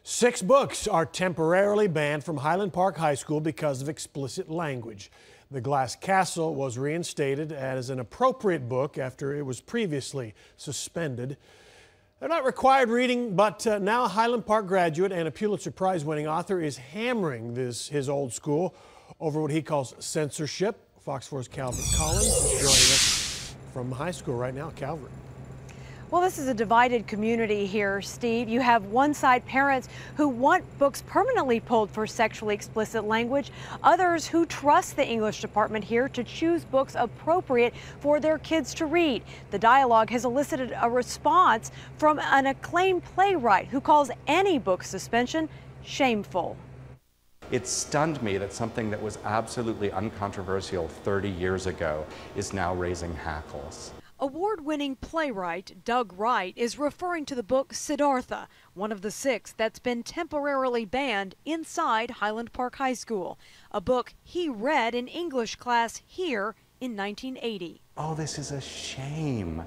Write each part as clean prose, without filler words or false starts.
6 books are temporarily banned from Highland Park High School because of explicit language. The Glass Castle was reinstated as an appropriate book after it was previously suspended. They're not required reading, but now a Highland Park graduate and a Pulitzer Prize-winning author is hammering his old school over what he calls censorship. Fox 4's Calvert Collins is joining us from high school right now. Calvert. Well, this is a divided community here, Steve. You have one side parents who want books permanently pulled for sexually explicit language, others who trust the English department here to choose books appropriate for their kids to read. The dialogue has elicited a response from an acclaimed playwright who calls any book suspension shameful. It stunned me that something that was absolutely uncontroversial 30 years ago is now raising hackles. Award-winning playwright Doug Wright is referring to the book Siddhartha, one of the 6 that's been temporarily banned inside Highland Park High School, a book he read in English class here in 1980. Oh, this is a shame.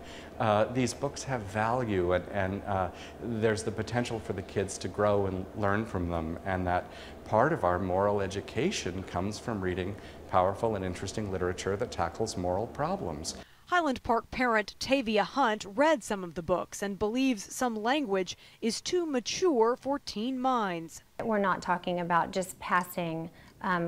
These books have value, and there's the potential for the kids to grow and learn from them, and that part of our moral education comes from reading powerful and interesting literature that tackles moral problems. Highland Park parent Tavia Hunt read some of the books and believes some language is too mature for teen minds. We're not talking about just passing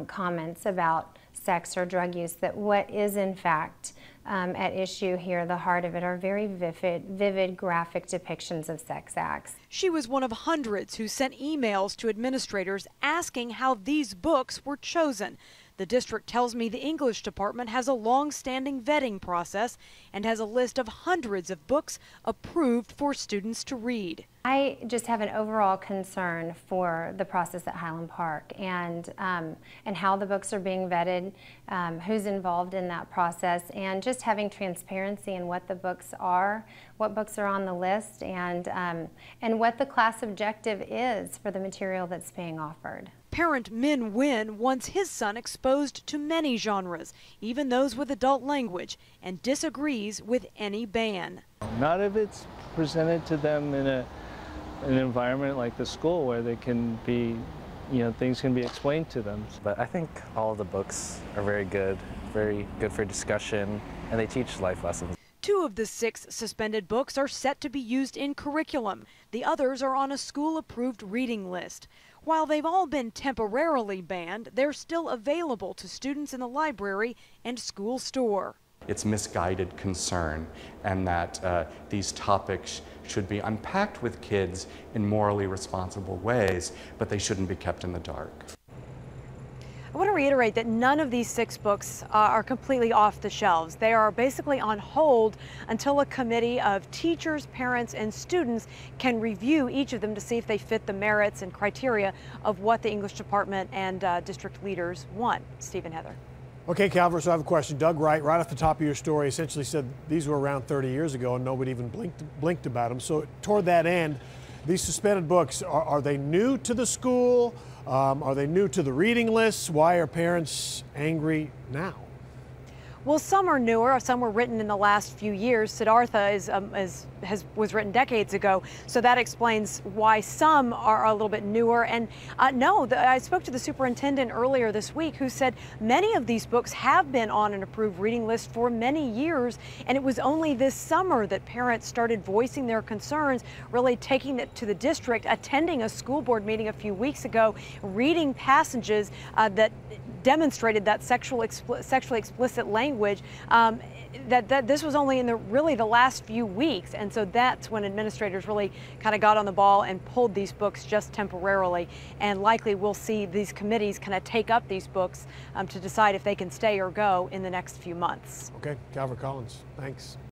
comments about sex or drug use, that what is in fact at issue here, the heart of it, are very vivid, graphic depictions of sex acts. She was one of hundreds who sent emails to administrators asking how these books were chosen. The district tells me the English department has a long-standing vetting process and has a list of hundreds of books approved for students to read. I just have an overall concern for the process at Highland Park and how the books are being vetted, who's involved in that process, and just having transparency in what the books are, what books are on the list, and what the class objective is for the material that's being offered. Parent Min Win wants his son exposed to many genres, even those with adult language, and disagrees with any ban. Not if it's presented to them in an environment like the school where they can be, things can be explained to them. But I think all of the books are very good for discussion, and they teach life lessons. 2 of the 6 suspended books are set to be used in curriculum. The others are on a school-approved reading list. While they've all been temporarily banned, they're still available to students in the library and school store. It's misguided concern, and that these topics should be unpacked with kids in morally responsible ways, but they shouldn't be kept in the dark. I want to reiterate that none of these 6 books are completely off the shelves. They are basically on hold until a committee of teachers, parents, and students can review each of them to see if they fit the merits and criteria of what the English department and district leaders want. Steve and Heather. Okay, Calvert, so I have a question. Doug Wright, right off the top of your story, essentially said these were around 30 years ago and nobody even blinked about them. So toward that end, these suspended books, are they new to the school? Are they new to the reading lists? Why are parents angry now? Well, some are newer. Some were written in the last few years. Siddhartha was written decades ago, so that explains why some are a little bit newer. And I spoke to the superintendent earlier this week, who said many of these books have been on an approved reading list for many years, and it was only this summer that parents started voicing their concerns, really taking it to the district, attending a school board meeting a few weeks ago, reading passages that demonstrated that sexually explicit language, that this was only in the last few weeks. And so that's when administrators really kind of got on the ball and pulled these books just temporarily. And likely we'll see these committees kind of take up these books to decide if they can stay or go in the next few months. Okay, Calvert Collins, thanks.